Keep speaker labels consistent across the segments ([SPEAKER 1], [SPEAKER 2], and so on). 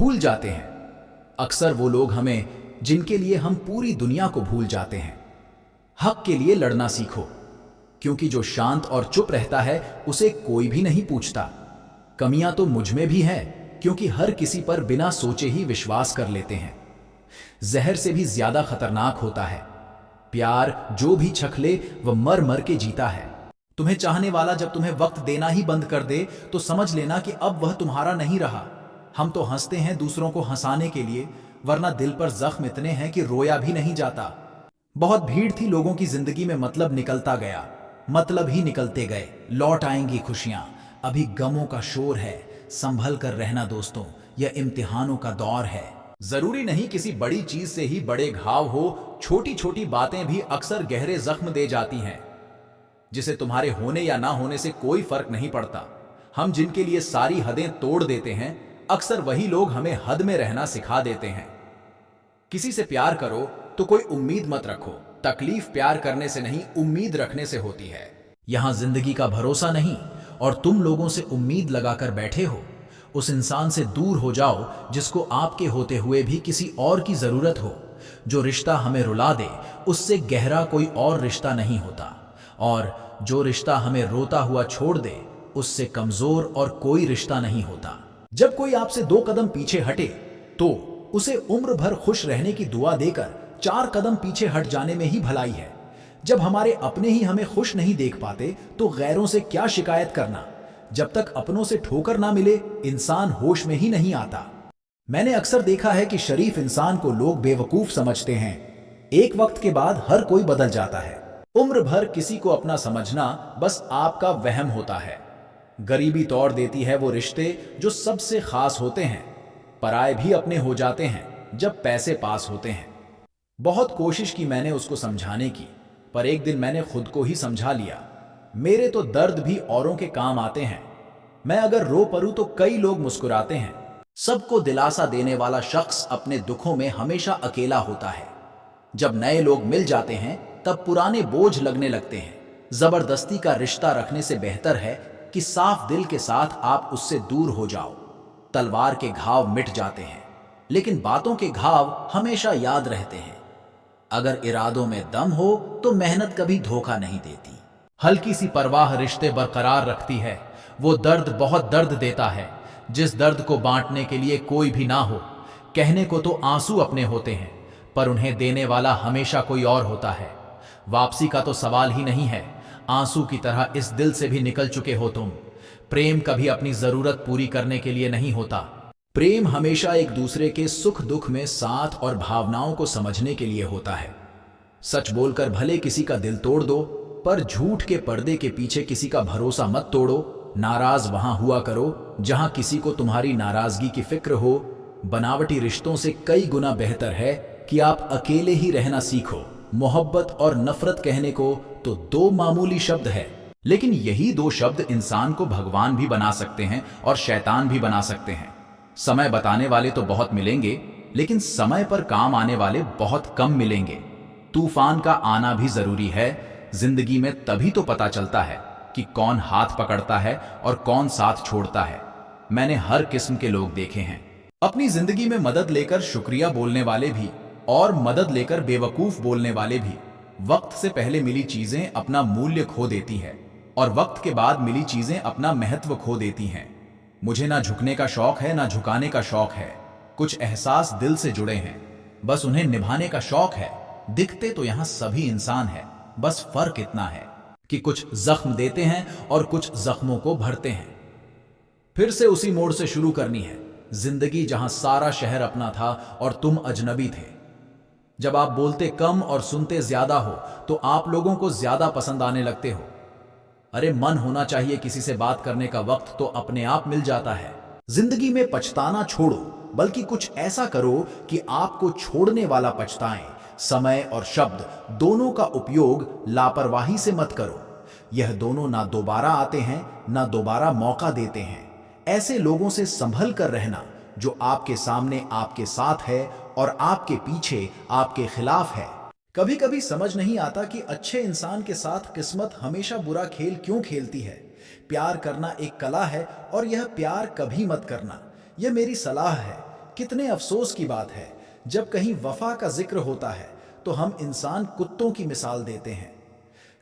[SPEAKER 1] भूल जाते हैं। अक्सर वो लोग हमें जिनके लिए हम पूरी दुनिया को भूल जाते हैं। हक के लिए लड़ना सीखो, क्योंकि जो शांत और चुप रहता है उसे कोई भी नहीं पूछता। कमियां तो मुझ में भी हैं, क्योंकि हर किसी पर बिना सोचे ही विश्वास कर लेते हैं। जहर से भी ज्यादा खतरनाक होता है प्यार। जो भी छक ले वह मर मर के जीता है। तुम्हें चाहने वाला जब तुम्हें वक्त देना ही बंद कर दे तो समझ लेना कि अब वह तुम्हारा नहीं रहा। हम तो हंसते हैं दूसरों को हंसाने के लिए, वरना दिल पर जख्म इतने हैं कि रोया भी नहीं जाता। बहुत भीड़ थी लोगों की जिंदगी में, मतलब निकलता गया, मतलब ही निकलते गए। लौट आएंगी खुशियां, अभी गमों का शोर है। संभल कर रहना दोस्तों, यह इम्तिहानों का दौर है। जरूरी नहीं किसी बड़ी चीज से ही बड़े घाव हो, छोटी छोटी बातें भी अक्सर गहरे जख्म दे जाती हैं, जिसे तुम्हारे होने या ना होने से कोई फर्क नहीं पड़ता। हम जिनके लिए सारी हदें तोड़ देते हैं, अक्सर वही लोग हमें हद में रहना सिखा देते हैं। किसी से प्यार करो तो कोई उम्मीद मत रखो। तकलीफ प्यार करने से नहीं, उम्मीद रखने से होती है। यहां जिंदगी का भरोसा नहीं और तुम लोगों से उम्मीद लगाकर बैठे हो। उस इंसान से दूर हो जाओ जिसको आपके होते हुए भी किसी और की जरूरत हो। जो रिश्ता हमें रुला दे उससे गहरा कोई और रिश्ता नहीं होता, और जो रिश्ता हमें रोता हुआ छोड़ दे उससे कमजोर और कोई रिश्ता नहीं होता। जब कोई आपसे 2 कदम पीछे हटे तो उसे उम्र भर खुश रहने की दुआ देकर 4 कदम पीछे हट जाने में ही भलाई है। जब हमारे अपने ही हमें खुश नहीं देख पाते तो गैरों से क्या शिकायत करना। जब तक अपनों से ठोकर ना मिले इंसान होश में ही नहीं आता। मैंने अक्सर देखा है कि शरीफ इंसान को लोग बेवकूफ समझते हैं। एक वक्त के बाद हर कोई बदल जाता है। उम्र भर किसी को अपना समझना बस आपका वहम होता है। गरीबी तोड़ देती है वो रिश्ते जो सबसे खास होते हैं। पराये भी अपने हो जाते हैं जब पैसे पास होते हैं। बहुत कोशिश की मैंने उसको समझाने की, पर एक दिन मैंने खुद को ही समझा लिया। मेरे तो दर्द भी औरों के काम आते हैं। मैं अगर रो पड़ूं तो कई लोग मुस्कुराते हैं। सबको दिलासा देने वाला शख्स अपने दुखों में हमेशा अकेला होता है। जब नए लोग मिल जाते हैं तब पुराने बोझ लगने लगते हैं। जबरदस्ती का रिश्ता रखने से बेहतर है कि साफ दिल के साथ आप उससे दूर हो जाओ। तलवार के घाव मिट जाते हैं, लेकिन बातों के घाव हमेशा याद रहते हैं। अगर इरादों में दम हो तो मेहनत कभी धोखा नहीं देती। हल्की सी परवाह रिश्ते बरकरार रखती है। वो दर्द बहुत दर्द देता है, जिस दर्द को बांटने के लिए कोई भी ना हो। कहने को तो आंसू अपने होते हैं, पर उन्हें देने वाला हमेशा कोई और होता है। वापसी का तो सवाल ही नहीं है। आंसू की तरह इस दिल से भी निकल चुके हो तुम। प्रेम कभी अपनी जरूरत पूरी करने के लिए नहीं होता। प्रेम हमेशा एक दूसरे के सुख दुख में साथ और भावनाओं को समझने के लिए होता है। सच बोलकर भले किसी का दिल तोड़ दो, पर झूठ के पर्दे के पीछे किसी का भरोसा मत तोड़ो। नाराज वहां हुआ करो जहां किसी को तुम्हारी नाराजगी की फिक्र हो। बनावटी रिश्तों से कई गुना बेहतर है कि आप अकेले ही रहना सीखो। मोहब्बत और नफरत कहने को तो 2 मामूली शब्द है, लेकिन यही 2 शब्द इंसान को भगवान भी बना सकते हैं और शैतान भी बना सकते हैं। समय बताने वाले तो बहुत मिलेंगे, लेकिन समय पर काम आने वाले बहुत कम मिलेंगे। तूफान का आना भी जरूरी है। जिंदगी में तभी तो पता चलता है कि कौन हाथ पकड़ता है और कौन साथ छोड़ता है। मैंने हर किस्म के लोग देखे हैं। अपनी जिंदगी में मदद लेकर शुक्रिया बोलने वाले भी और मदद लेकर बेवकूफ बोलने वाले भी। वक्त से पहले मिली चीजें अपना मूल्य खो देती है और वक्त के बाद मिली चीजें अपना महत्व खो देती हैं। मुझे ना झुकने का शौक है ना झुकाने का शौक है। कुछ एहसास दिल से जुड़े हैं, बस उन्हें निभाने का शौक है। दिखते तो यहां सभी इंसान है, बस फर्क इतना है कि कुछ जख्म देते हैं और कुछ जख्मों को भरते हैं। फिर से उसी मोड़ से शुरू करनी है जिंदगी जहां सारा शहर अपना था और तुम अजनबी थे। जब आप बोलते कम और सुनते ज्यादा हो तो आप लोगों को ज्यादा पसंद आने लगते हो। अरे मन होना चाहिए किसी से बात करने का, वक्त तो अपने आप मिल जाता है। जिंदगी में पछताना छोड़ो, बल्कि कुछ ऐसा करो कि आपको छोड़ने वाला पछताए। समय और शब्द दोनों का उपयोग लापरवाही से मत करो। यह दोनों ना दोबारा आते हैं ना दोबारा मौका देते हैं। ऐसे लोगों से संभल कर रहना जो आपके सामने आपके साथ है और आपके पीछे आपके खिलाफ है। कभी कभी समझ नहीं आता कि अच्छे इंसान के साथ किस्मत हमेशा बुरा खेल क्यों खेलती है। प्यार करना एक कला है और यह प्यार कभी मत करना, यह मेरी सलाह है। कितने अफसोस की बात है, जब कहीं वफा का जिक्र होता है तो हम इंसान कुत्तों की मिसाल देते हैं।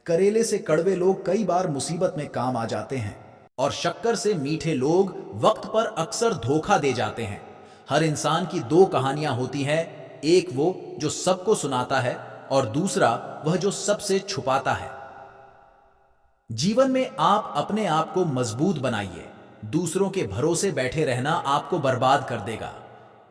[SPEAKER 1] करेले से कड़वे लोग कई बार मुसीबत में काम आ जाते हैं और शक्कर से मीठे लोग वक्त पर अक्सर धोखा दे जाते हैं। हर इंसान की दो कहानियां होती हैं, एक वो जो सबको सुनाता है और दूसरा वह जो सबसे छुपाता है। जीवन में आप अपने आप को मजबूत बनाइए, दूसरों के भरोसे बैठे रहना आपको बर्बाद कर देगा।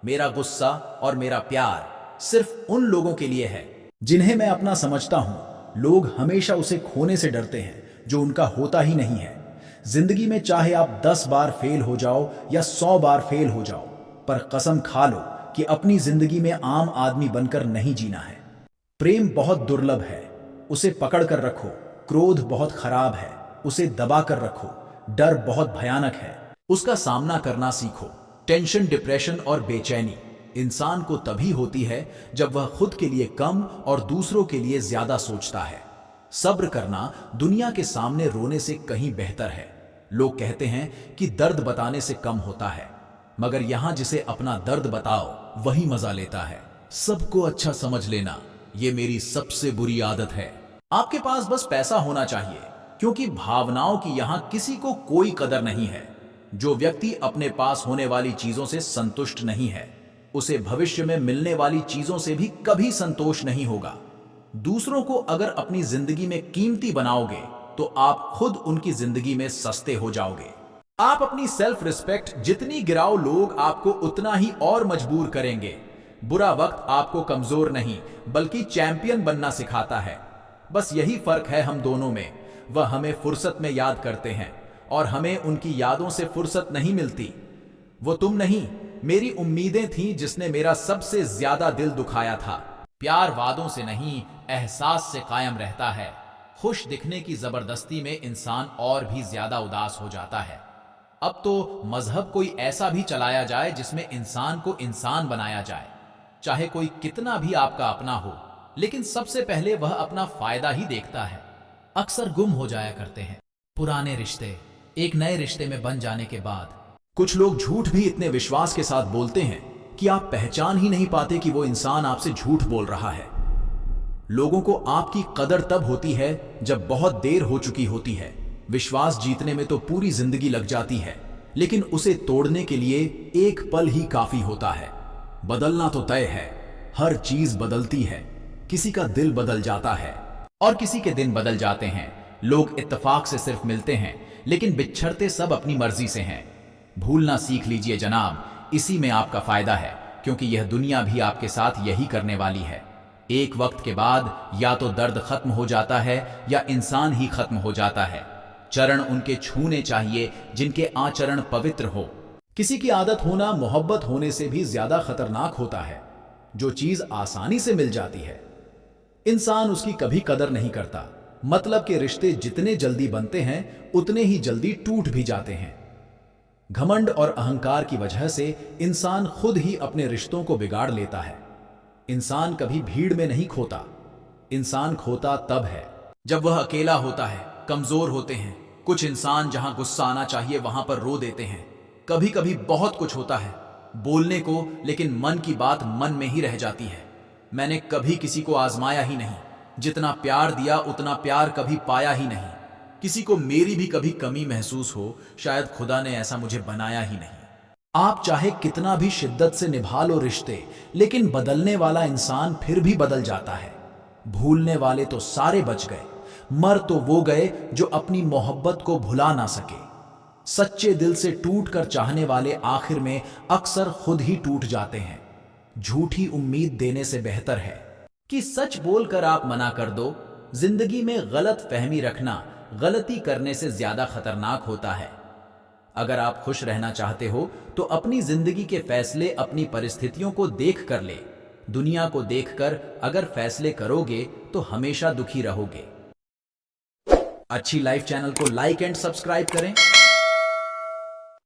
[SPEAKER 1] मेरा गुस्सा और मेरा प्यार सिर्फ उन लोगों के लिए है जिन्हें मैं अपना समझता हूं। लोग हमेशा उसे खोने से डरते हैं जो उनका होता ही नहीं है। जिंदगी में चाहे आप 10 बार फेल हो जाओ या 100 बार फेल हो जाओ, पर कसम खा लो कि अपनी जिंदगी में आम आदमी बनकर नहीं जीना है। प्रेम बहुत दुर्लभ है, उसे पकड़ कर रखो। क्रोध बहुत खराब है, उसे दबा कर रखो। डर बहुत भयानक है, उसका सामना करना सीखो। टेंशन, डिप्रेशन और बेचैनी इंसान को तभी होती है जब वह खुद के लिए कम और दूसरों के लिए ज्यादा सोचता है। सब्र करना दुनिया के सामने रोने से कहीं बेहतर है। लोग कहते हैं कि दर्द बताने से कम होता है, मगर यहां जिसे अपना दर्द बताओ वही मजा लेता है। सबको अच्छा समझ लेना ये मेरी सबसे बुरी आदत है। आपके पास बस पैसा होना चाहिए, क्योंकि भावनाओं की यहां किसी को कोई कदर नहीं है। जो व्यक्ति अपने पास होने वाली चीजों से संतुष्ट नहीं है, उसे भविष्य में मिलने वाली चीजों से भी कभी संतोष नहीं होगा। दूसरों को अगर अपनी जिंदगी में कीमती बनाओगे तो आप खुद उनकी जिंदगी में सस्ते हो जाओगे। आप अपनी सेल्फ रिस्पेक्ट जितनी गिराओ, लोग आपको उतना ही और मजबूर करेंगे। बुरा वक्त आपको कमजोर नहीं बल्कि चैंपियन बनना सिखाता है। बस यही फर्क है हम दोनों में। वह हमें फुर्सत में याद करते हैं और हमें उनकी यादों से फुर्सत नहीं मिलती। वो तुम नहीं, मेरी उम्मीदें थीं जिसने मेरा सबसे ज्यादा दिल दुखाया था। प्यार वादों से नहीं, एहसास से कायम रहता है। खुश दिखने की जबरदस्ती में इंसान और भी ज्यादा उदास हो जाता है। अब तो मजहब कोई ऐसा भी चलाया जाए जिसमें इंसान को इंसान बनाया जाए, चाहे कोई कितना भी आपका अपना हो, लेकिन सबसे पहले वह अपना फायदा ही देखता है। अक्सर गुम हो जाया करते हैं पुराने रिश्ते एक नए रिश्ते में बन जाने के बाद। कुछ लोग झूठ भी इतने विश्वास के साथ बोलते हैं कि आप पहचान ही नहीं पाते कि वो इंसान आपसे झूठ बोल रहा है। लोगों को आपकी कदर तब होती है जब बहुत देर हो चुकी होती है। विश्वास जीतने में तो पूरी जिंदगी लग जाती है, लेकिन उसे तोड़ने के लिए एक पल ही काफी होता है। बदलना तो तय है, हर चीज बदलती है। किसी का दिल बदल जाता है और किसी के दिन बदल जाते हैं। लोग इत्तेफाक से सिर्फ मिलते हैं, लेकिन बिछड़ते सब अपनी मर्जी से हैं। भूलना सीख लीजिए जनाब, इसी में आपका फायदा है, क्योंकि यह दुनिया भी आपके साथ यही करने वाली है। एक वक्त के बाद या तो दर्द खत्म हो जाता है या इंसान ही खत्म हो जाता है। चरण उनके छूने चाहिए जिनके आचरण पवित्र हो। किसी की आदत होना मोहब्बत होने से भी ज्यादा खतरनाक होता है। जो चीज आसानी से मिल जाती है, इंसान उसकी कभी कदर नहीं करता। मतलब के रिश्ते जितने जल्दी बनते हैं उतने ही जल्दी टूट भी जाते हैं। घमंड और अहंकार की वजह से इंसान खुद ही अपने रिश्तों को बिगाड़ लेता है। इंसान कभी भीड़ में नहीं खोता, इंसान खोता तब है जब वह अकेला होता है। कमजोर होते हैं कुछ इंसान, जहां गुस्सा आना चाहिए वहां पर रो देते हैं। कभी कभी बहुत कुछ होता है बोलने को, लेकिन मन की बात मन में ही रह जाती है। मैंने कभी किसी को आजमाया ही नहीं, जितना प्यार दिया उतना प्यार कभी पाया ही नहीं। किसी को मेरी भी कभी कमी महसूस हो, शायद खुदा ने ऐसा मुझे बनाया ही नहीं। आप चाहे कितना भी शिद्दत से निभा लो रिश्ते, लेकिन बदलने वाला इंसान फिर भी बदल जाता है। भूलने वाले तो सारे बच गए, मर तो वो गए जो अपनी मोहब्बत को भुला ना सके। सच्चे दिल से टूट कर चाहने वाले आखिर में अक्सर खुद ही टूट जाते हैं। झूठी उम्मीद देने से बेहतर है कि सच बोलकर आप मना कर दो। जिंदगी में गलत फहमी रखना गलती करने से ज्यादा खतरनाक होता है। अगर आप खुश रहना चाहते हो तो अपनी जिंदगी के फैसले अपनी परिस्थितियों को देख कर ले। दुनिया को देखकर अगर फैसले करोगे तो हमेशा दुखी रहोगे। अच्छी लाइफ चैनल को लाइक एंड सब्सक्राइब करें।